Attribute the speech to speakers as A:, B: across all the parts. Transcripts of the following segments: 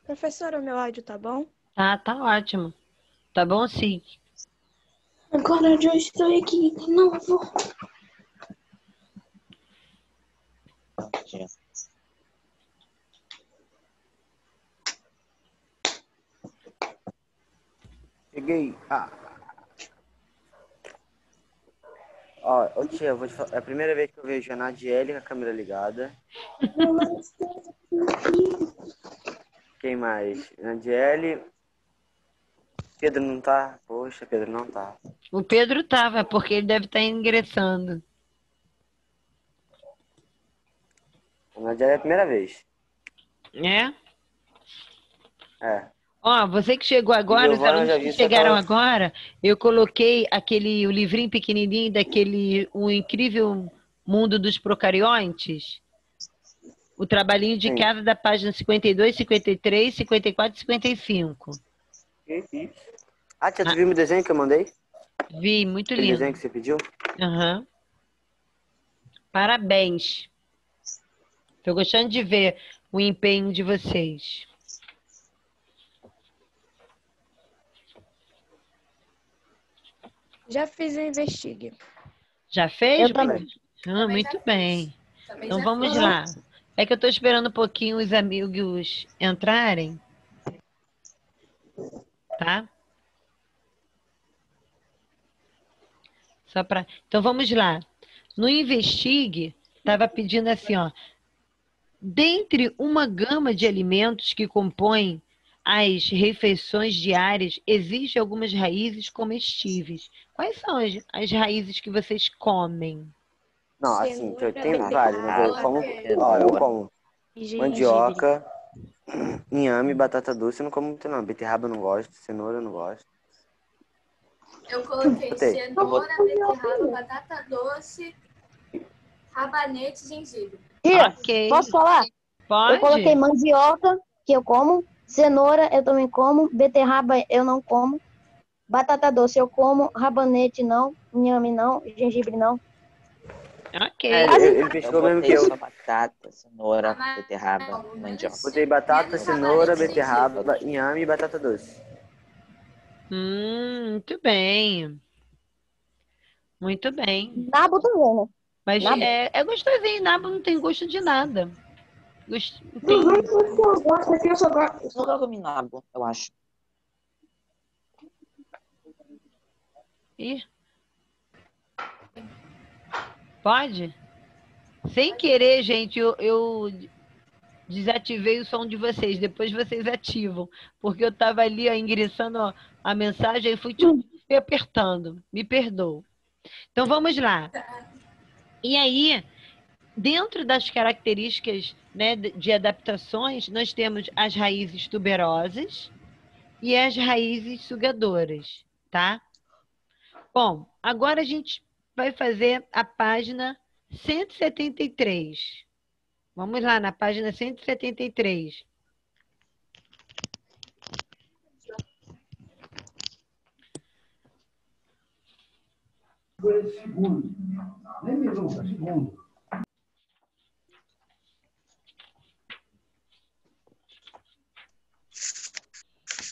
A: Professora, o meu áudio tá bom?
B: Tá ótimo. Tá bom, sim.
C: Agora eu estou aqui de novo.
D: Cheguei. Ó, ô tia, eu vou te falar. É a primeira vez que eu vejo a Nadiele com a câmera ligada. Quem mais? Nadiele. Pedro não tá? Poxa, Pedro não tá.
B: O Pedro tava, porque ele deve estar ingressando.
D: A Nadiele é a primeira vez.
B: É?
D: É.
B: Ó, você que chegou
D: E
B: agora, os
D: Giovana eu
B: alunos
D: já
B: que
D: vi, só que
B: chegaram
D: ela.
B: agora, eu coloquei o livrinho pequenininho daquele O Incrível Mundo dos Procariontes. O trabalhinho de
D: Sim.
B: casa da página 52, 53, 54 e 55.
D: Ah, tia, tu
B: Ah,
D: viu meu desenho que eu mandei?
B: vi, muito
D: Aquele desenho
B: lindo.
D: que você pediu?
B: Aham. Parabéns. Tô gostando de ver o empenho de vocês.
A: Já fiz o Investigue.
B: Já fez?
C: Eu também.
B: Muito bem. Então vamos lá. É que eu estou esperando um pouquinho os amigos entrarem, tá? Só para. Então vamos lá. No Investigue, estava pedindo assim, ó. Dentre uma gama de alimentos que compõem as refeições diárias, existem algumas raízes comestíveis. Quais são as raízes que vocês comem?
D: Não, assim,
A: Cenoura,
D: tem várias, mas eu como. Ó, eu
E: cenoura.
D: como
A: e gengibre.
D: mandioca, inhame, batata doce. Eu não como muito, não. Beterraba eu não gosto, cenoura eu não gosto.
F: Eu coloquei
D: Botei.
F: cenoura, beterraba, batata doce, rabanete e gengibre.
C: Tia,
B: Ok.
C: posso falar? Eu coloquei
B: Pode?
C: mandioca, que eu como. Cenoura, eu também como. Beterraba, eu não como. Batata doce, eu como. Rabanete, não. Inhame, não. Gengibre, não.
B: Ok.
D: Ele
E: Eu
D: pescou mesmo que
E: botei
D: eu.
E: só batata, cenoura, beterraba, mandioca.
D: Botei batata, cenoura,
F: rabanete e gengibre.
D: beterraba, inhame e batata doce.
B: Muito bem. Muito bem.
C: Nabo também, né?
B: Mas
C: Nabo.
B: é gostosinho, nabo não tem gosto de nada. Não
C: Uhum,
B: tem.
C: eu gosto aqui, eu só gosto.
E: Eu nunca comi nabo, eu acho.
B: Ih, pode? Sem querer, gente, eu desativei o som de vocês. Depois vocês ativam. Porque eu estava ali ó, ingressando ó, a mensagem e fui apertando. Me perdoa. Então vamos lá. E aí, dentro das características né, de adaptações, nós temos as raízes tuberosas e as raízes sugadoras, tá? Bom, agora a gente vai fazer a página 173. Vamos lá, na página 173.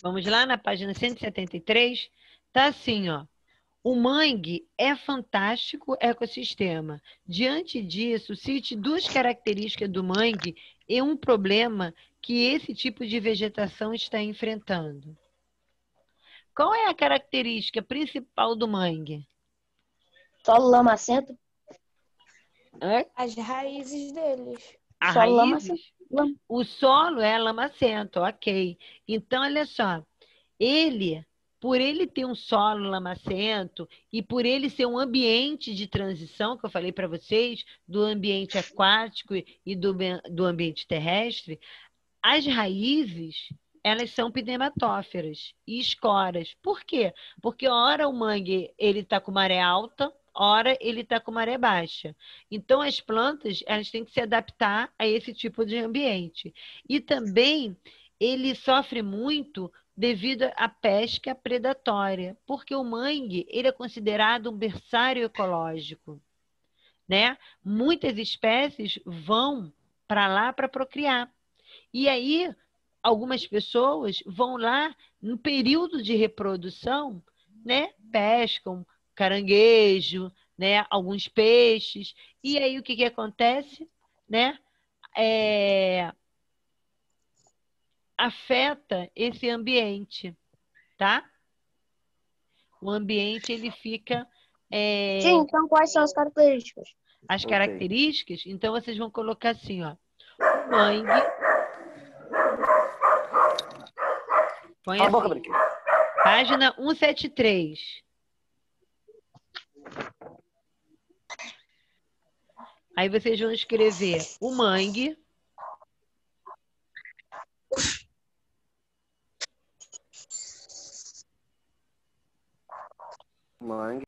B: Vamos lá na página 173. Tá assim, ó. O mangue é fantástico ecossistema. Diante disso, cite duas características do mangue e um problema que esse tipo de vegetação está enfrentando. Qual é a característica principal do mangue?
C: Solo lamacento.
A: As raízes deles.
B: A
C: Solo
B: raiz?
C: lamacento.
B: O solo é lamacento, ok. Então, olha só, por ele ter um solo lamacento e por ele ser um ambiente de transição, que eu falei para vocês, do ambiente aquático e do ambiente terrestre, as raízes, elas são pneumatóferas e escoras. Por quê? Porque ora o mangue ele está com maré alta, ora ele está com maré baixa. Então as plantas elas têm que se adaptar a esse tipo de ambiente. E também ele sofre muito devido à pesca predatória, porque o mangue ele é considerado um berçário ecológico, né? Muitas espécies vão para lá para procriar. E aí algumas pessoas vão lá no período de reprodução, né? Pescam caranguejo, né? Alguns peixes. E aí o que que acontece, né? Afeta esse ambiente, tá? O ambiente ele fica
C: Sim, então quais são as características?
B: as
D: Ok.
B: características. Então vocês vão colocar assim, ó, o mangue. Põe
D: Cala a boca,
B: assim,
D: Brinquedo.
B: página 173. Aí vocês vão escrever o mangue,
D: Mangue.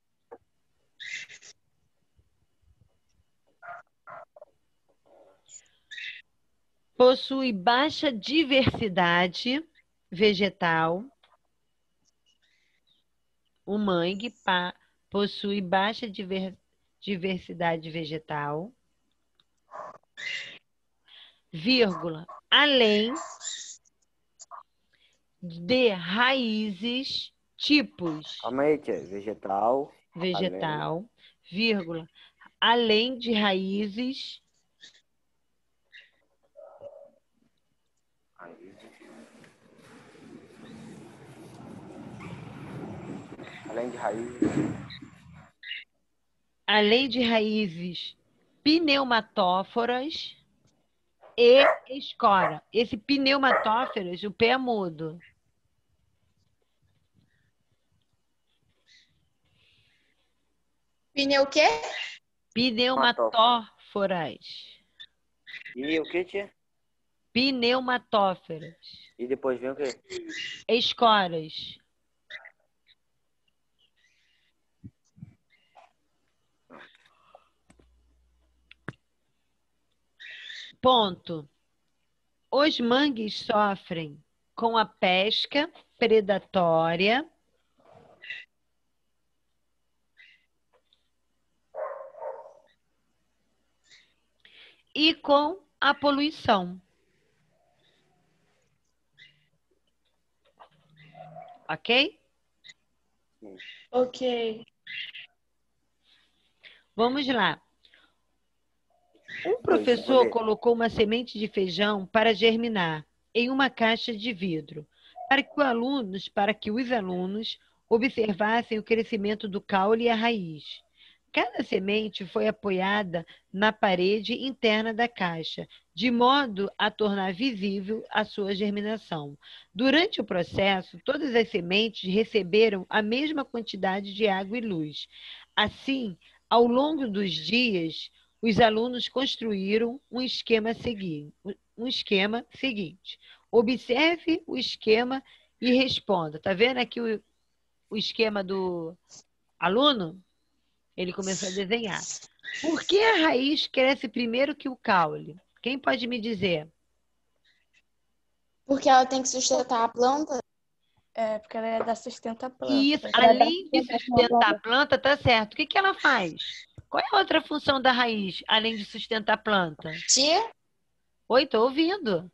B: possui baixa diversidade vegetal. O mangue possui baixa diversidade vegetal, vírgula, além de raízes, tipos
D: Calma aí, tia. Vegetal.
B: vegetal, vírgula, além de raízes,
D: Além de raiz.
B: além de raízes pneumatóforas e escora. Esse pneumatóforas, o pé é mudo.
F: Pneu o quê?
B: Pneumatóforas.
D: E o que, tia?
B: Pneumatóforas.
D: E depois vem o quê?
B: Escoras. Ponto. Os mangues sofrem com a pesca predatória e com a poluição. Ok?
A: Ok.
B: Vamos lá. Um
D: Vou
B: professor
D: ler.
B: colocou uma semente de feijão para germinar em uma caixa de vidro, para que os alunos observassem o crescimento do caule e a raiz. Cada semente foi apoiada na parede interna da caixa, de modo a tornar visível a sua germinação. Durante o processo, todas as sementes receberam a mesma quantidade de água e luz. Assim, ao longo dos dias, os alunos construíram um esquema seguinte. Observe o esquema e responda. Está vendo aqui o esquema do aluno? Ele começou a desenhar. Por que a raiz cresce primeiro que o caule? Quem pode me dizer?
F: Porque ela tem que sustentar a planta.
A: É, porque ela é da sustenta planta.
B: Isso, além de sustentar a planta, tá certo. O que que ela faz? Qual é a outra função da raiz, além de sustentar a planta?
F: Tia,
B: Oi, estou ouvindo.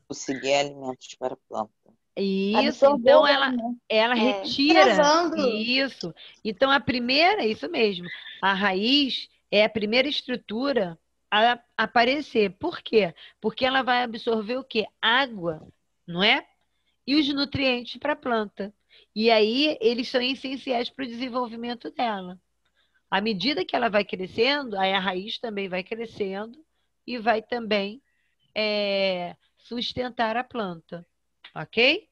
E: Conseguir alimentos para a planta.
B: Isso,
C: Absorver
B: então
C: o
B: ela
F: É,
B: retira.
F: gravando.
B: Isso. Então a primeira, isso mesmo. A raiz é a primeira estrutura a aparecer. Por quê? Porque ela vai absorver o quê? Água, não é? E os nutrientes para a planta. E aí eles são essenciais para o desenvolvimento dela. À medida que ela vai crescendo, aí a raiz também vai crescendo e vai também sustentar a planta. Ok?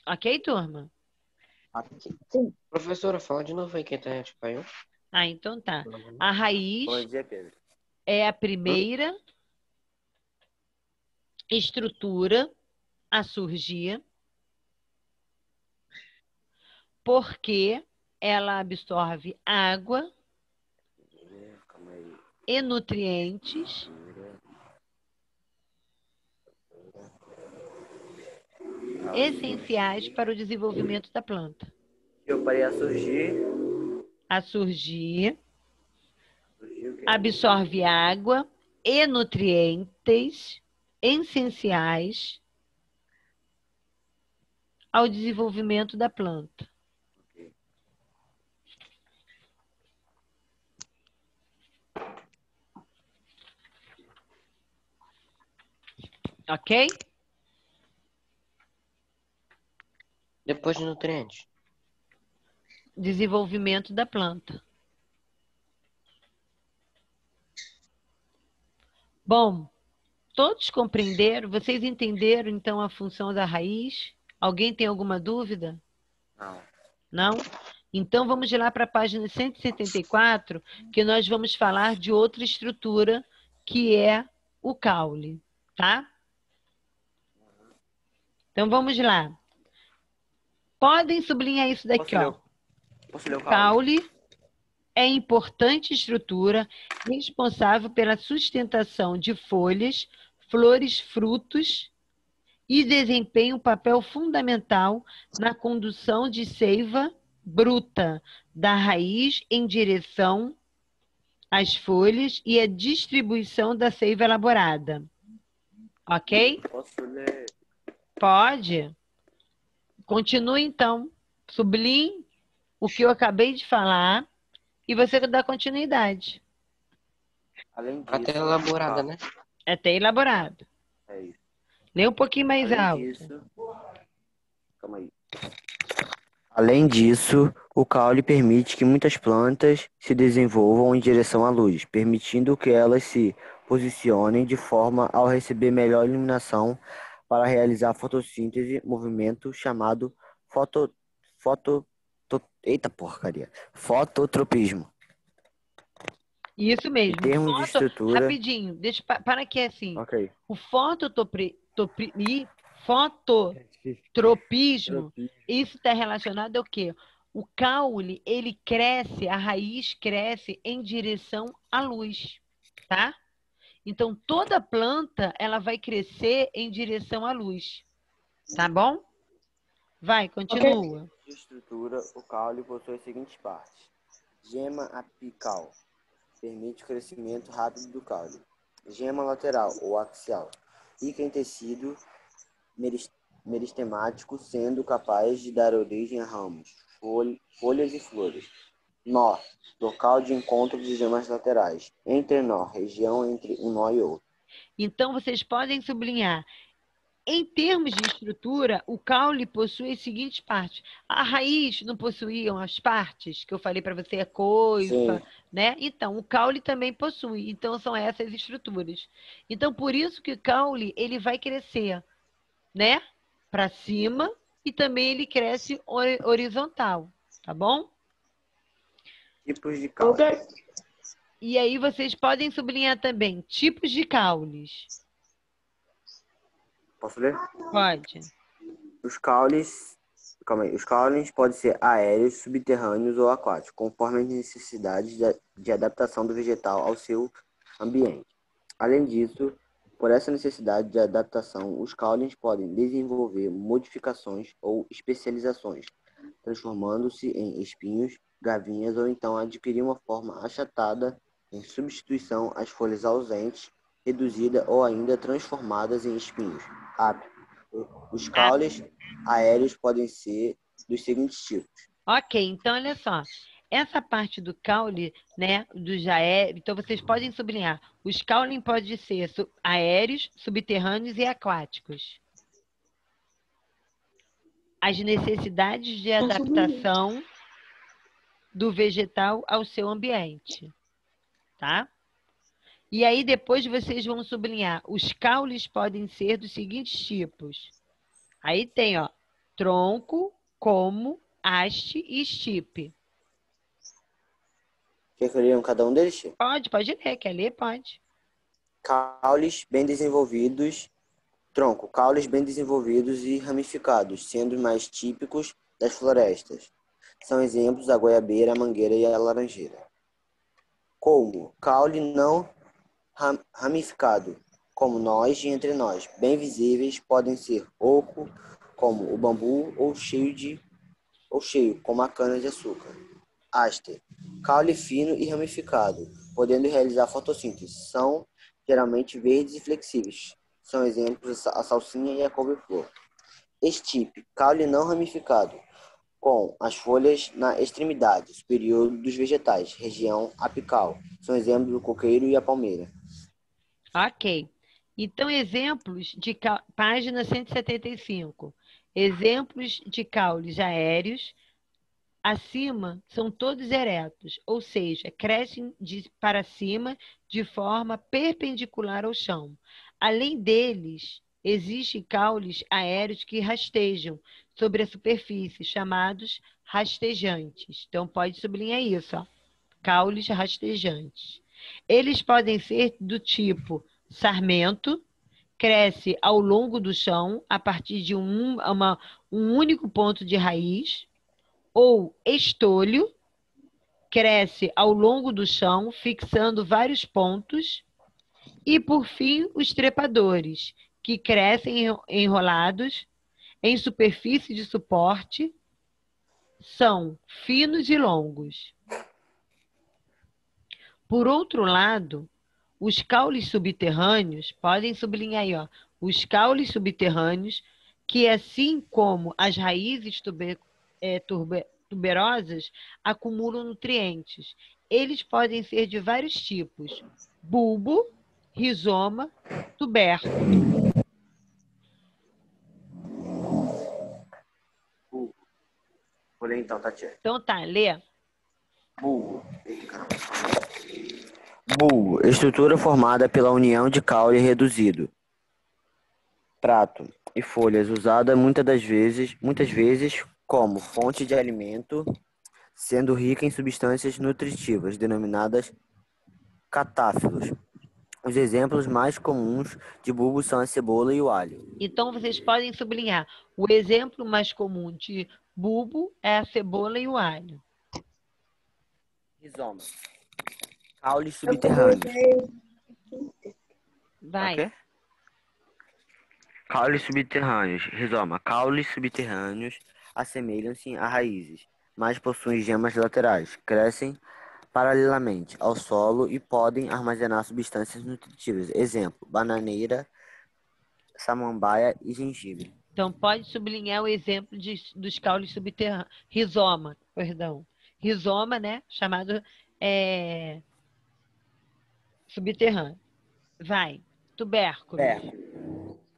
B: Ok, turma?
E: Ok.
G: Professora, fala de novo aí quem tá em espanhol.
B: Ah, então tá. A raiz
D: Bom dia, Pedro.
B: é a primeira estrutura a surgir porque ela absorve água
D: Calma aí.
B: e nutrientes essenciais para o desenvolvimento da planta.
D: Eu parei a surgir.
B: A surgir,
D: Surgiu o quê?
B: absorve água e nutrientes essenciais ao desenvolvimento da planta. Ok?
G: Depois de nutrientes.
B: Desenvolvimento da planta. Bom, todos compreenderam? Vocês entenderam, então, a função da raiz? Alguém tem alguma dúvida?
D: Não.
B: Não? Então, vamos lá para a página 174, que nós vamos falar de outra estrutura, que é o caule, tá? Então, vamos lá. Podem sublinhar isso daqui, ó.
D: Posso ler o
B: Caule é importante estrutura responsável pela sustentação de folhas, flores, frutos e desempenha um papel fundamental na condução de seiva bruta da raiz em direção às folhas e a distribuição da seiva elaborada. Ok?
D: Posso ler?
B: Pode. Continue, então. Sublinhe o que eu acabei de falar e você dá continuidade.
D: Além disso,
G: Até elaborada, né?
B: Até elaborado.
D: É isso.
B: Lê um pouquinho mais alto.
D: Calma aí. Além disso, o caule permite que muitas plantas se desenvolvam em direção à luz, permitindo que elas se posicionem de forma ao receber melhor iluminação para realizar a fotossíntese, movimento chamado fototropismo.
B: Isso
D: Em
B: mesmo.
D: termos de estrutura...
B: Rapidinho, deixa para que é assim.
D: Ok.
B: O fototropismo, isso está relacionado ao quê? O caule, ele cresce, a raiz cresce em direção à luz, tá? Então, toda planta, ela vai crescer em direção à luz, tá bom? Vai, continua.
D: De estrutura, o caule possui as seguintes partes. Gema apical, permite o crescimento rápido do caule. Gema lateral ou axial, rica em tecido meristemático, sendo capaz de dar origem a ramos, folhas e flores. Nó, local de encontro de gemas laterais. Entrenó, região entre um nó e outro.
B: Então, vocês podem sublinhar. Em termos de estrutura, o caule possui as seguintes partes. A raiz não possuíam as partes que eu falei para você, a coifa, né? Então, o caule também possui. Então, são essas estruturas. Então, por isso que o caule, ele vai crescer, né? Para cima e também ele cresce horizontal, tá bom?
D: Tipos de caule.
B: E aí vocês podem sublinhar também tipos de caules.
D: Posso ler?
B: Pode.
D: Os caules podem ser aéreos, subterrâneos ou aquáticos, conforme as necessidades de adaptação do vegetal ao seu ambiente. Além disso, por essa necessidade de adaptação, os caules podem desenvolver modificações ou especializações, transformando-se em espinhos, gavinhas ou então adquirir uma forma achatada em substituição às folhas ausentes, reduzida ou ainda transformadas em espinhos. Os caules aéreos podem ser dos seguintes tipos.
B: Ok, então olha só. Essa parte do caule, né, dos aéreos, então vocês podem sublinhar. Os caules podem ser aéreos, subterrâneos e aquáticos. As necessidades de adaptação do vegetal ao seu ambiente, tá? E aí depois vocês vão sublinhar. Os caules podem ser dos seguintes tipos. Aí tem, ó, tronco, como, haste e estipe.
D: Quer que eu leia cada um deles?
B: Pode ler. Quer ler? Pode.
D: Caules bem desenvolvidos. Tronco, caules bem desenvolvidos e ramificados, sendo os mais típicos das florestas. São exemplos a goiabeira, a mangueira e a laranjeira. Como, caule não ramificado, como nós e entre nós, bem visíveis, podem ser oco, como o bambu, ou cheio, como a cana-de-açúcar. Haste, caule fino e ramificado, podendo realizar fotossíntese. São geralmente verdes e flexíveis. São exemplos a salsinha e a couve-flor. Estipe, caule não ramificado, com as folhas na extremidade superior dos vegetais, região apical. São exemplos do coqueiro e a palmeira.
B: Ok. Então, exemplos de página 175. Exemplos de caules aéreos. Acima são todos eretos, ou seja, crescem para cima de forma perpendicular ao chão. Além deles, existem caules aéreos que rastejam sobre a superfície, chamados rastejantes. Então, pode sublinhar isso, ó. Caules rastejantes. Eles podem ser do tipo sarmento, cresce ao longo do chão, a partir de um único ponto de raiz, ou estolho, cresce ao longo do chão, fixando vários pontos, e, por fim, os trepadores, que crescem enrolados em superfície de suporte, são finos e longos. Por outro lado, os caules subterrâneos, podem sublinhar aí, ó, os caules subterrâneos, que assim como as raízes tuberosas, acumulam nutrientes. Eles podem ser de vários tipos: bulbo, rizoma, tubérculo.
D: Vou ler então, Tatiana.
B: Então tá, lê.
D: Bulbo. Bulbo, estrutura formada pela união de caule reduzido, prato e folhas, usada muitas vezes como fonte de alimento, sendo rica em substâncias nutritivas, denominadas catáfilos. Os exemplos mais comuns de bulbo são a cebola e o alho.
B: Então vocês podem sublinhar. O exemplo mais comum de bulbo é a cebola e o alho.
D: Rizoma. Caules subterrâneos.
B: Vai.
D: Okay? Caules subterrâneos. Rizoma. Caules subterrâneos assemelham-se a raízes, mas possuem gemas laterais. Crescem paralelamente ao solo e podem armazenar substâncias nutritivas. Exemplo: bananeira, samambaia e gengibre.
B: Então pode sublinhar o exemplo dos caules subterrâneos. Rizoma, perdão. Rizoma, né? Chamado subterrâneo. Vai. Tubérculo.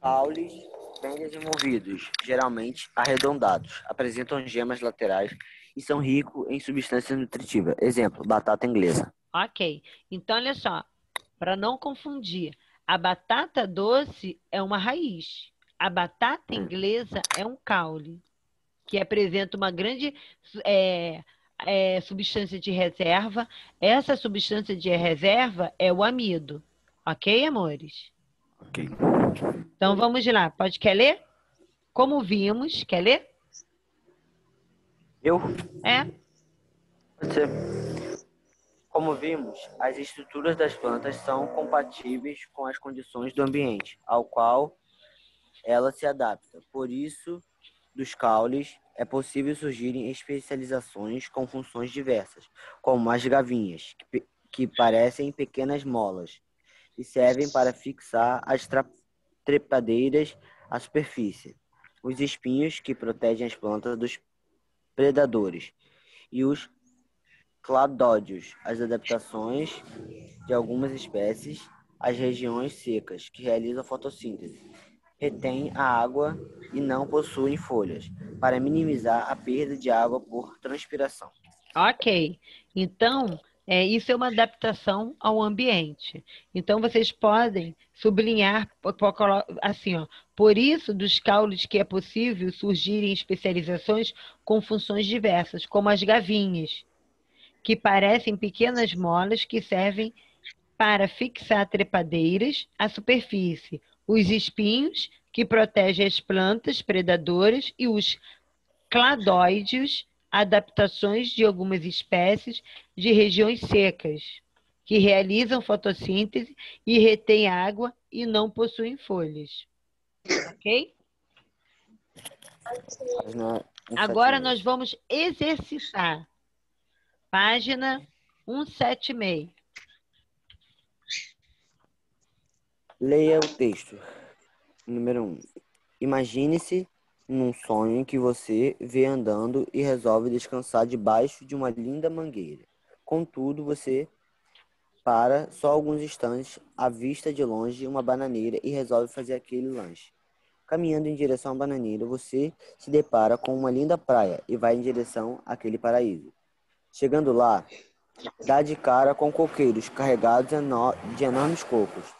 D: Caules bem desenvolvidos, geralmente arredondados, apresentam gemas laterais e são ricos em substâncias nutritivas. Exemplo: batata inglesa.
B: Ok. Então, olha só, para não confundir, a batata doce é uma raiz. A batata inglesa é um caule, que apresenta uma grande substância de reserva. Essa substância de reserva é o amido. Ok, amores?
D: Ok.
B: Então, vamos lá. Quer ler? Como vimos, quer ler?
D: Eu?
B: Pode
D: ser. Como vimos, as estruturas das plantas são compatíveis com as condições do ambiente ao qual ela se adapta. Por isso, dos caules é possível surgirem especializações com funções diversas, como as gavinhas, que parecem pequenas molas e servem para fixar as trepadeiras à superfície, os espinhos, que protegem as plantas dos predadores, e os cladódios, as adaptações de algumas espécies às regiões secas, que realizam fotossíntese, retêm a água e não possuem folhas, para minimizar a perda de água por transpiração.
B: Ok. Então, isso é uma adaptação ao ambiente. Então, vocês podem sublinhar, assim, ó, por isso, dos caules que é possível surgirem especializações com funções diversas, como as gavinhas, que parecem pequenas molas que servem para fixar trepadeiras à superfície, os espinhos, que protegem as plantas predadoras, e os cladóides, adaptações de algumas espécies de regiões secas, que realizam fotossíntese e retêm água e não possuem folhas. Ok? Agora nós vamos exercitar. Página 176.
D: Leia o texto. Número 1. Imagine-se num sonho em que você vê andando e resolve descansar debaixo de uma linda mangueira. Contudo, você para só alguns instantes à vista de longe uma bananeira e resolve fazer aquele lanche. Caminhando em direção à bananeira, você se depara com uma linda praia e vai em direção àquele paraíso. Chegando lá, dá de cara com coqueiros carregados de enormes cocos.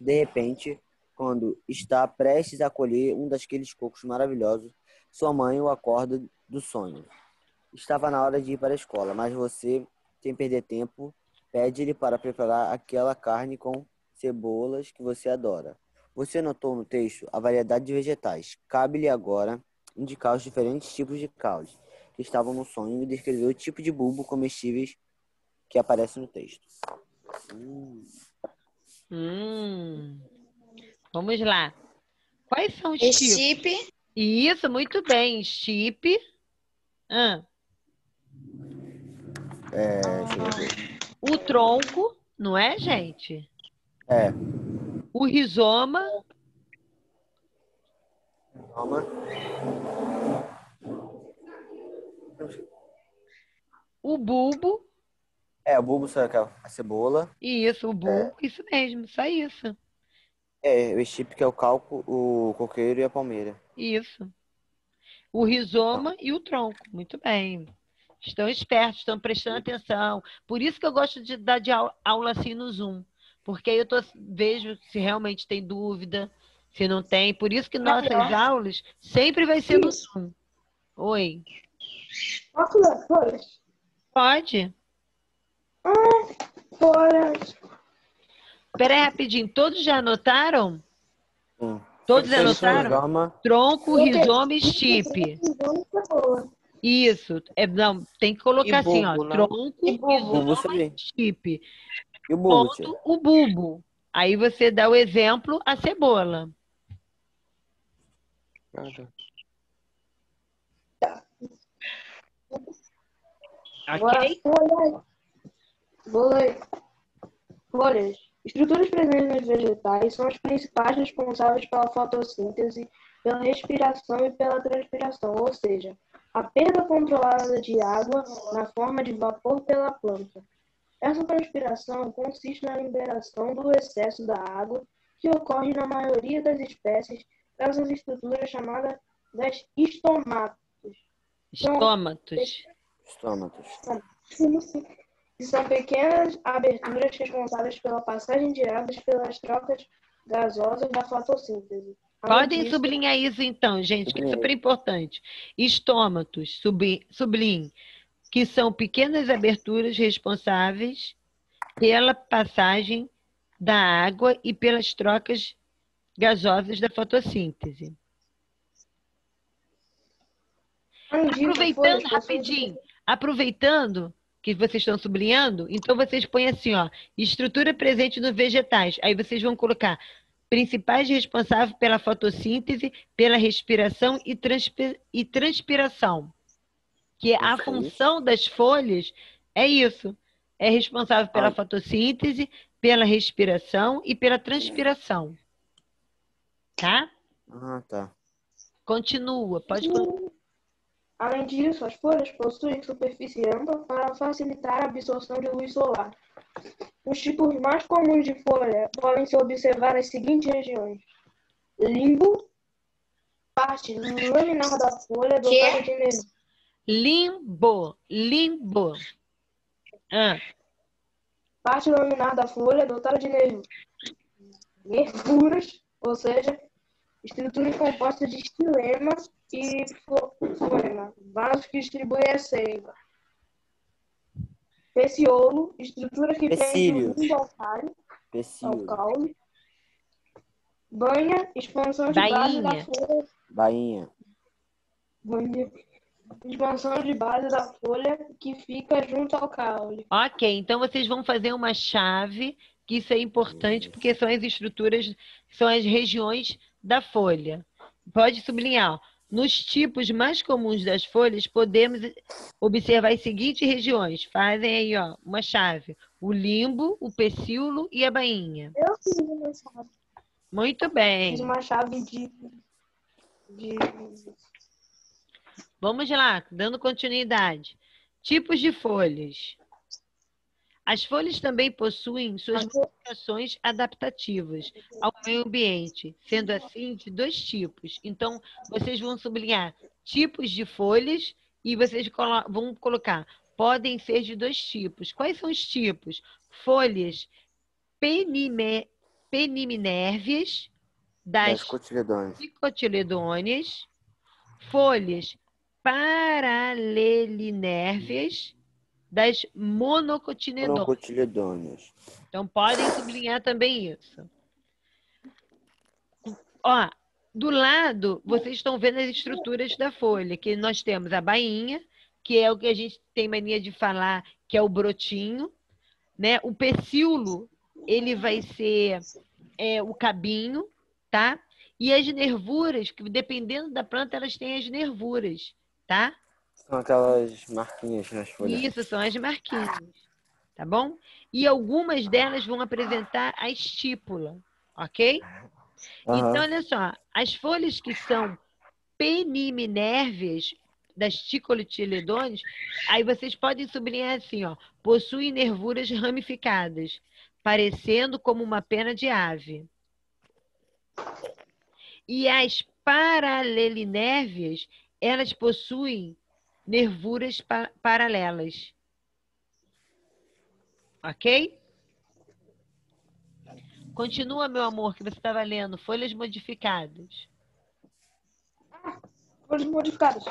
D: De repente, quando está prestes a colher um daqueles cocos maravilhosos, sua mãe o acorda do sonho. Estava na hora de ir para a escola, mas você, sem perder tempo, pede-lhe para preparar aquela carne com cebolas que você adora. Você notou no texto a variedade de vegetais. Cabe-lhe agora indicar os diferentes tipos de caules que estavam no sonho e descrever o tipo de bulbo comestíveis que aparece no texto.
B: Vamos lá. Quais são os tipos?
F: Estipe,
B: Isso, muito bem. Estipe.
D: Deixa eu ver.
B: O tronco, não é, gente?
D: É.
B: O rizoma.
D: Toma.
B: O bulbo.
D: O bulbo, sabe, a cebola.
B: Isso, o bulbo. Isso mesmo, só isso.
D: O estipe, que é o calco, o coqueiro e a palmeira.
B: Isso. O rizoma e o tronco. Muito bem. Estão espertos, estão prestando atenção. Por isso que eu gosto de dar aula assim no Zoom. Porque aí eu vejo se realmente tem dúvida, se não tem. Por isso que nossas aulas sempre vai ser no Zoom. Oi.
H: Posso ler folhas?
B: Pode.
H: Folhas.
B: Espera aí rapidinho. Todos já anotaram?
D: Sim.
B: Todos anotaram?
D: Rizoma.
B: Tronco, rizoma e estipe. Isso. Não, tem que colocar assim, ó.
G: bulbo, né?
B: Tronco, rizoma e estipe.
D: E o bulbo,
B: Ponto, o bulbo. Aí você dá o exemplo, a cebola. Ok?
H: Agora, folhas. Estruturas presentes nos vegetais são as principais responsáveis pela fotossíntese, pela respiração e pela transpiração, ou seja, a perda controlada de água na forma de vapor pela planta. Essa transpiração consiste na liberação do excesso da água que ocorre na maioria das espécies dessas estruturas chamadas das estomatos.
B: Estômatos.
H: Que são pequenas aberturas responsáveis pela passagem de águas pelas trocas gasosas da fotossíntese.
B: Podem sublinhar isso então, gente, que é super importante. Estômatos, sublinhe, que são pequenas aberturas responsáveis pela passagem da água e pelas trocas gasosas da fotossíntese. Aproveitando rapidinho, aproveitando que vocês estão sublinhando, então vocês põem assim, ó, estrutura presente nos vegetais. Aí vocês vão colocar principais responsáveis pela fotossíntese, pela respiração e transpiração. Que a função das folhas é isso. É responsável pela fotossíntese, pela respiração e pela transpiração. Tá?
D: Tá.
B: Continua, pode continuar.
H: Além disso, as folhas possuem superfície ampla para facilitar a absorção de luz solar. Os tipos mais comuns de folha podem se observar nas seguintes regiões: limbo, parte laminar da folha dotada de nervuras.
B: Limbo.
H: Parte laminar da folha dotada de nervuras, ou seja, estrutura composta de xilema e floema, vasos que distribuem a seiva. Peciolo, estrutura que prende o ao caule. Banha, expansão de base da folha.
D: Bainha.
H: Expansão de base da folha que fica junto ao caule.
B: Ok, então vocês vão fazer uma chave, que isso é importante, porque são as estruturas, são as regiões da folha. Pode sublinhar, ó. Nos tipos mais comuns das folhas, podemos observar as seguintes regiões. Fazem aí, ó, uma chave. O limbo, o pecíolo e a bainha.
H: Eu fiz uma chave.
B: Muito
H: Fiz
B: bem.
H: uma chave de...
B: Vamos lá, dando continuidade. Tipos de folhas. As folhas também possuem suas modificações adaptativas ao meio ambiente, sendo assim de dois tipos. Então, vocês vão sublinhar tipos de folhas e vocês vão colocar, podem ser de dois tipos. Quais são os tipos? Folhas peniminerves
D: Das
B: das
D: cotiledôneas.
B: dicotiledôneas, folhas paralelinerves das monocotiledôneas.
D: Monocotiledôneas.
B: Então, podem sublinhar também isso. Ó, do lado, vocês estão vendo as estruturas da folha, que nós temos a bainha, que é o que a gente tem mania de falar, que é o brotinho, né? O pecíolo, ele vai ser o cabinho, tá? E as nervuras, que dependendo da planta, elas têm as nervuras, tá?
D: São aquelas marquinhas nas folhas.
B: Isso, são as marquinhas, tá bom? E algumas delas vão apresentar a estípula, ok? Então, olha só, as folhas que são peniminerves das dicotiledôneas, aí vocês podem sublinhar assim, ó, possuem nervuras ramificadas, parecendo como uma pena de ave. E as paralelinerves, elas possuem nervuras paralelas. Ok? Continua, meu amor, que você estava lendo. Folhas modificadas.
H: Folhas modificadas.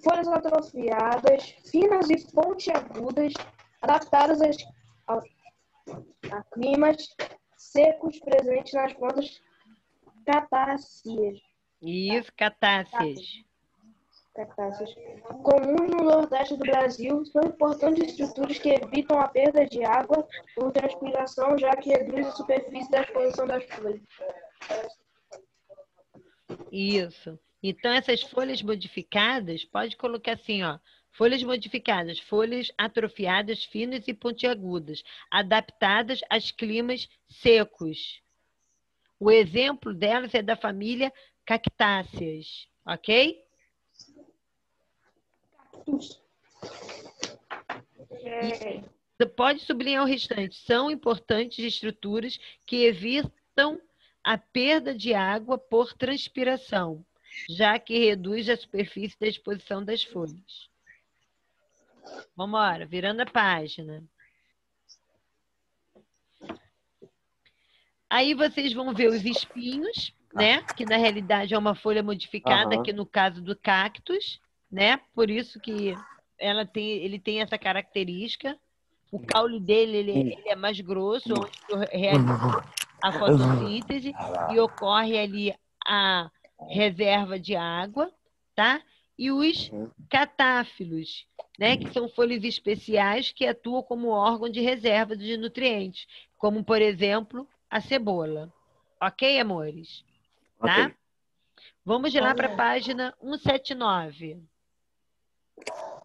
H: Folhas atrofiadas, finas e pontiagudas, adaptadas a climas secos presentes nas plantas catáceas.
B: Isso, catáceas.
H: Comuns no Nordeste do Brasil, são importantes estruturas que evitam a perda de água por transpiração, já que reduz a superfície da exposição das folhas.
B: Isso. Então, essas folhas modificadas, pode colocar assim, ó. Folhas modificadas, folhas atrofiadas, finas e pontiagudas, adaptadas aos climas secos. O exemplo delas é da família Cactáceas, ok? Você pode sublinhar o restante. São importantes estruturas que evitam a perda de água por transpiração, já que reduz a superfície da exposição das folhas. Vamos embora, virando a página. Aí vocês vão ver os espinhos, né? Que na realidade é uma folha modificada, que no caso do cactus, né? Por isso que ele tem essa característica. O caule dele ele é mais grosso, onde realiza a fotossíntese e ocorre ali a reserva de água, tá? E os catáfilos, né? Que são folhas especiais que atuam como órgão de reserva de nutrientes, como, por exemplo, a cebola. Ok, amores? Tá?
D: Ok.
B: Vamos lá para a página 179.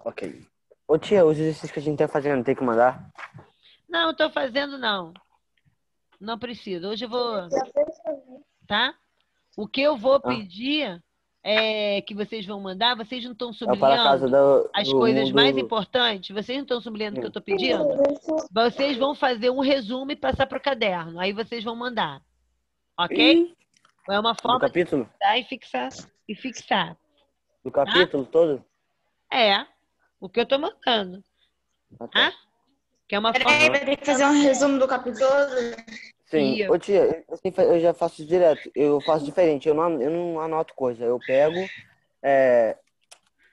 D: Ok. Ô tia, os exercícios que a gente tá fazendo, tem que mandar?
B: Não, estou fazendo não. Não precisa. Hoje eu vou... Tá? O que eu vou pedir é que vocês vão mandar, vocês não estão sublinhando as coisas mais importantes? Vocês não estão sublinhando o que eu estou pedindo? Vocês vão fazer um resumo e passar para o caderno. Aí vocês vão mandar. Ok? É uma forma
D: do capítulo?
B: De dar e fixar.
D: Do capítulo todo?
B: É. O que eu estou mandando. Tá? Que é uma forma...
F: Peraí, vai ter que fazer um resumo do capítulo todo?
D: Sim. Ô tia, eu já faço direto. Eu faço diferente. Eu não anoto coisa. Eu pego...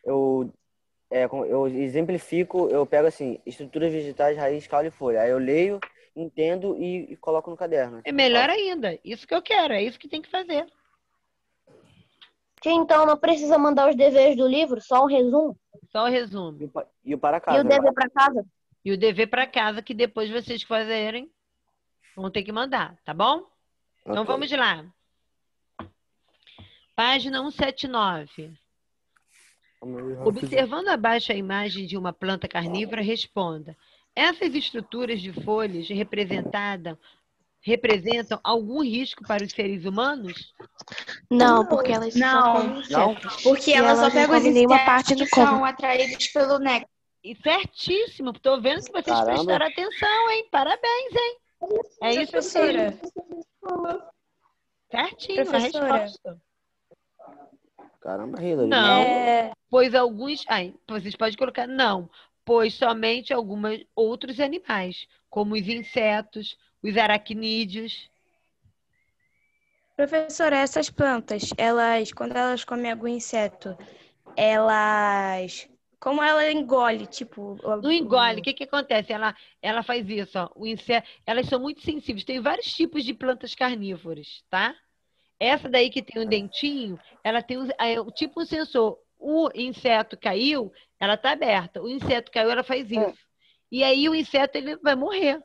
D: eu exemplifico, eu pego assim, estruturas vegetais, raiz, caule e folha. Aí eu leio, entendo e coloco no caderno.
B: É melhor ainda. Isso que eu quero, é isso que tem que fazer.
C: Tia, então não precisa mandar os deveres do livro, só um resumo?
B: Só o resumo.
D: E o para casa.
C: E o dever para casa?
B: E o dever para casa, que depois vocês fazerem, vão ter que mandar, tá bom? Então vamos lá. Página 179. Observando abaixo a imagem de uma planta carnívora, responda. Essas estruturas de folhas representadas representam algum risco para os seres humanos?
F: Não, porque elas só
A: Não.
F: comem insetos.
A: Porque
F: E
A: ela só
F: elas não
A: pega os
F: comem nenhuma parte
A: insetos
F: do
A: que são
F: corpo.
A: atraídos pelo néctar.
B: E certíssimo, estou vendo que vocês
D: Caramba.
B: prestaram atenção, hein? Parabéns, hein? É isso
A: Professora,
B: mesmo. Certinho, a
A: Professora.
B: resposta.
D: Caramba, Hilary.
B: Não,
A: é,
B: pois alguns. Ai, vocês podem colocar não, pois somente alguns outros animais, como os insetos, os aracnídeos.
A: professora, essas plantas, elas, quando elas comem algum inseto, elas, como ela engole, tipo,
B: Não engole, o que acontece? Ela faz isso, ó. Elas são muito sensíveis. Tem vários tipos de plantas carnívoras, tá? Essa daí que tem um dentinho, ela tem tipo um sensor. O inseto caiu, ela tá aberta. O inseto caiu, ela faz isso. E aí o inseto ele vai morrer.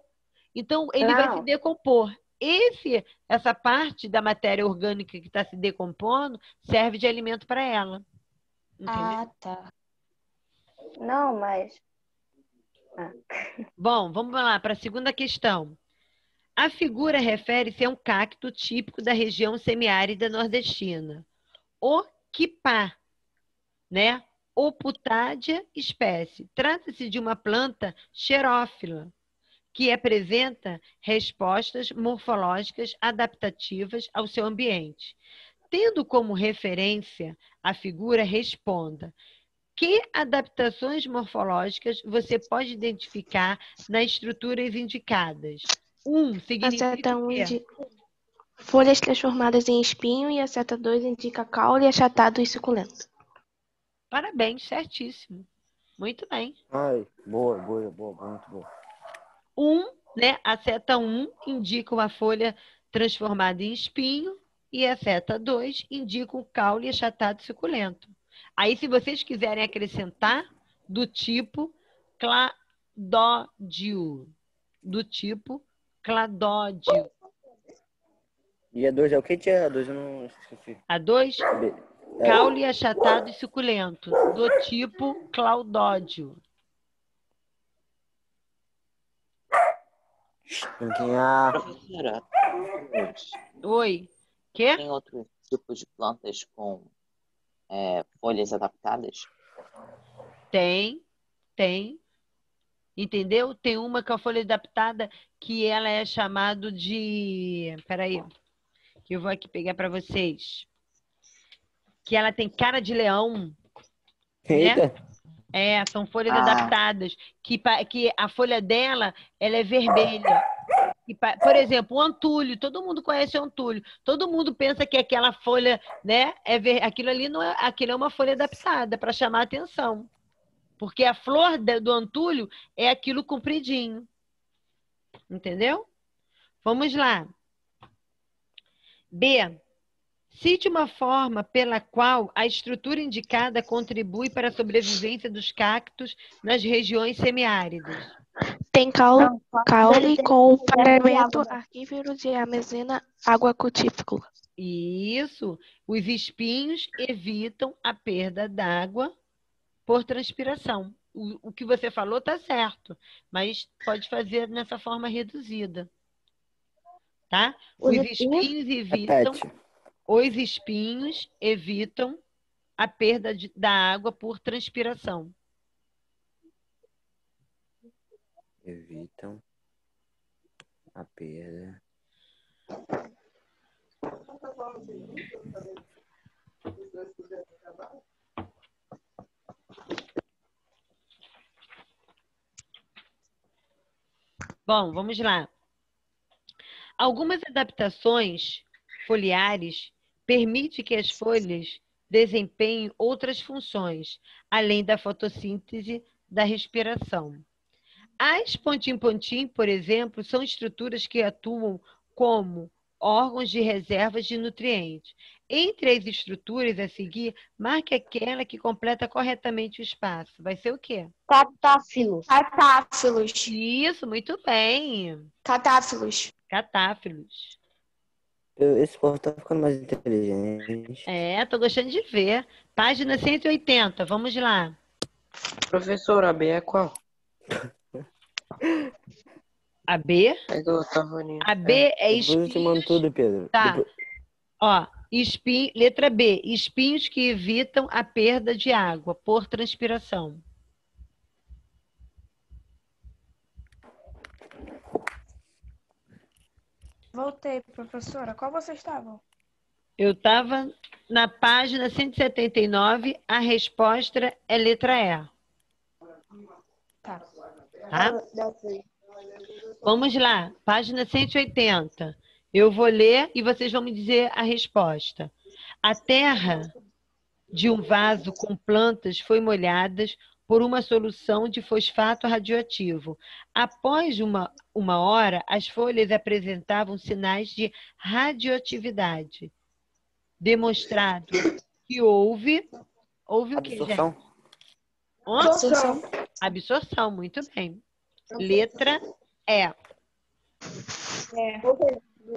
B: Então ele vai se decompor. Essa parte da matéria orgânica que está se decompondo serve de alimento para ela. Entendeu?
A: tá.
C: Não, mas...
B: Bom, vamos lá para a segunda questão. A figura refere-se a um cacto típico da região semiárida nordestina. O quipá, né? Oputádia espécie. Trata-se de uma planta xerófila, que apresenta respostas morfológicas adaptativas ao seu ambiente. Tendo como referência a figura, responda: que adaptações morfológicas você pode identificar nas estruturas indicadas?
F: A
B: Significa
F: seta 1
B: o quê?
F: indica folhas transformadas em espinho e a seta 2 indica caule achatado e suculento.
B: Parabéns, certíssimo. Muito bem.
D: Ai, boa, muito boa.
B: Né? A seta 1 indica uma folha transformada em espinho e a seta 2 indica um caule achatado e suculento. Aí, se vocês quiserem acrescentar, do tipo cladódio. Do tipo cladódio.
D: E a 2 é o que, tia? A 2 eu não esqueci.
B: A 2,
D: É,
B: caule achatado e suculento. Do tipo claudódio.
D: quem é?
E: Professora,
B: Oi. Quê?
E: tem outros tipos de plantas com folhas adaptadas?
B: Tem. Entendeu? Tem uma com a folha adaptada que ela é chamado de... Peraí, que eu vou aqui pegar para vocês. Que ela tem cara de leão,
D: Eita.
B: né? São folhas adaptadas. Que a folha dela, ela é vermelha. Por exemplo, o antúlio. Todo mundo conhece o antúlio. Todo mundo pensa que aquela folha, né? Aquilo ali não é... Aquilo é uma folha adaptada para chamar a atenção. Porque a flor do antúlio é aquilo compridinho. Entendeu? Vamos lá. B. Cite uma forma pela qual a estrutura indicada contribui para a sobrevivência dos cactos nas regiões semiáridas.
F: Tem caule com o paramento arquíferos e a mesena água cutífera.
B: Isso. Os espinhos evitam a perda d'água por transpiração. O que você falou está certo, mas pode fazer nessa forma reduzida. Tá? Os espinhos evitam a perda da água por transpiração.
D: Evitam a perda.
B: Bom, vamos lá. Algumas adaptações foliares permitem que as folhas desempenhem outras funções, além da fotossíntese da respiração. As pontim-pontim, por exemplo, são estruturas que atuam como órgãos de reservas de nutrientes. Entre as estruturas a seguir, marque aquela que completa corretamente o espaço. Vai ser o quê?
C: Catáfilos.
A: Catáfilos.
B: Isso, muito bem.
A: Catáfilos.
B: Catáfilos.
D: Esse povo tá ficando mais inteligente.
B: Tô gostando de ver. Página 180, vamos lá.
G: Professora, a B é qual?
B: A B?
G: É do Tavorinho.
B: A B é
D: Depois eu te mando
B: espinhos.
D: tudo, Pedro.
B: Tá.
D: Depois-
B: Ó, letra B, espinhos que evitam a perda de água por transpiração.
A: Voltei, professora. Qual vocês estavam?
B: Eu estava na página 179, a resposta é letra E.
A: Tá.
B: Tá? Vamos lá, página 180. Eu vou ler e vocês vão me dizer a resposta. A terra de um vaso com plantas foi molhada por uma solução de fosfato radioativo. Após uma hora, as folhas apresentavam sinais de radioatividade, demonstrado que houve o que, gente?
D: Absorção?
B: Hã? Absorção, muito bem. Letra E.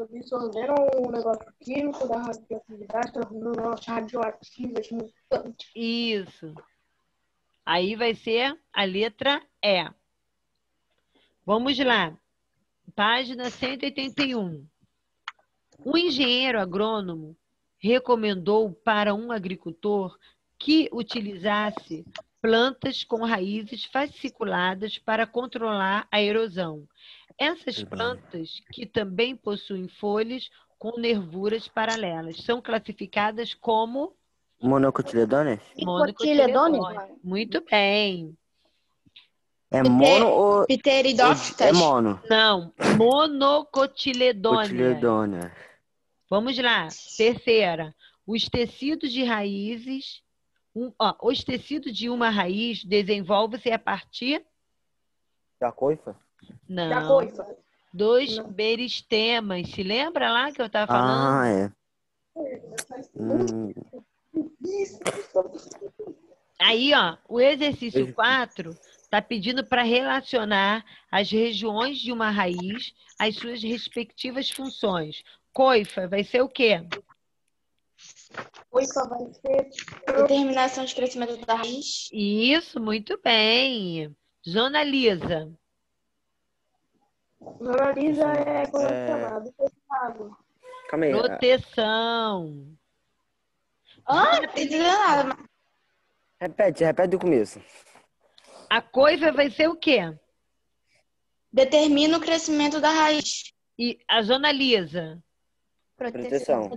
H: Absorveram o negócio químico da radioatividade, tornando elas radioativas mutantes.
B: Isso. Aí vai ser a letra E. Vamos lá. Página 181. O engenheiro agrônomo recomendou para um agricultor que utilizasse plantas com raízes fasciculadas para controlar a erosão. Essas plantas, que também possuem folhas com nervuras paralelas, são classificadas como
D: Monocotiledôneas?
B: monocotiledôneas. Muito bem.
D: É mono ou
A: Pteridófitas.
D: é mono?
B: Não, monocotiledôneas.
D: Cotiledôneas.
B: Vamos lá. Terceira. Os tecidos de raízes... os tecidos de uma raiz desenvolvem-se a partir...
D: Da coifa?
B: Não.
H: Da coifa.
B: Dos meristemas. Se lembra lá que eu estava falando?
D: Ah, é.
B: Aí, ó, o exercício 4 está pedindo para relacionar as regiões de uma raiz às suas respectivas funções. Coifa vai ser o quê?
H: Coifa vai ser
A: Determinação de crescimento da raiz.
B: Isso, muito bem. Zona lisa.
H: Zona lisa é como é chamado? Água.
D: Calma aí.
B: Proteção.
A: Ah, não entendi nada.
D: Repete do começo.
B: A coifa vai ser o quê?
A: Determina o crescimento da raiz.
B: E a zona lisa?
D: Proteção.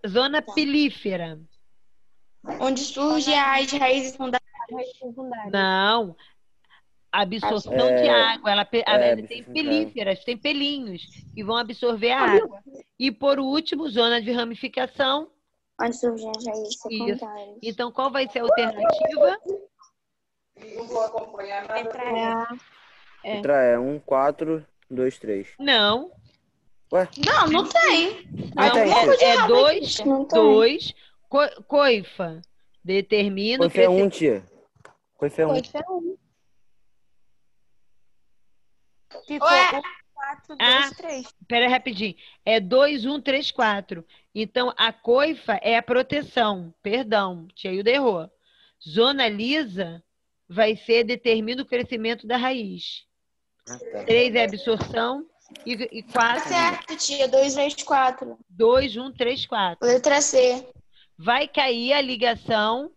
B: Zona pilífera?
A: Onde surgem as raízes secundárias.
B: Não. Absorção de água. Ela tem
D: absorção de
B: pilíferas, tem pelinhos que vão absorver a água. E por último, zona de ramificação.
A: Onde surgem as raízes
B: Isso.
A: secundárias.
B: Então, qual vai ser a alternativa?
D: Letra E. 1, 4, 2, 3.
B: Não.
D: Ué?
A: Não tem.
D: Ah, tem.
B: É 2,
A: Não tem.
B: 2. Coifa. Determina o
D: Coifa é 1,
B: crescimento.
D: tia. Coifa é 1.
A: Ficou
B: Ué?
A: 1, 4, 2,
B: Ah.
A: 3.
B: Espera rapidinho. É 2, 1, 3, 4. Então, a coifa é a proteção. Perdão, tia Hilda errou. Zona lisa vai ser determina o crescimento da raiz. 3 é absorção e 4,
A: Tá certo, tia. 2, 3, 4.
B: 2, 1, 3, 4.
A: Letra C.
B: Vai cair a ligação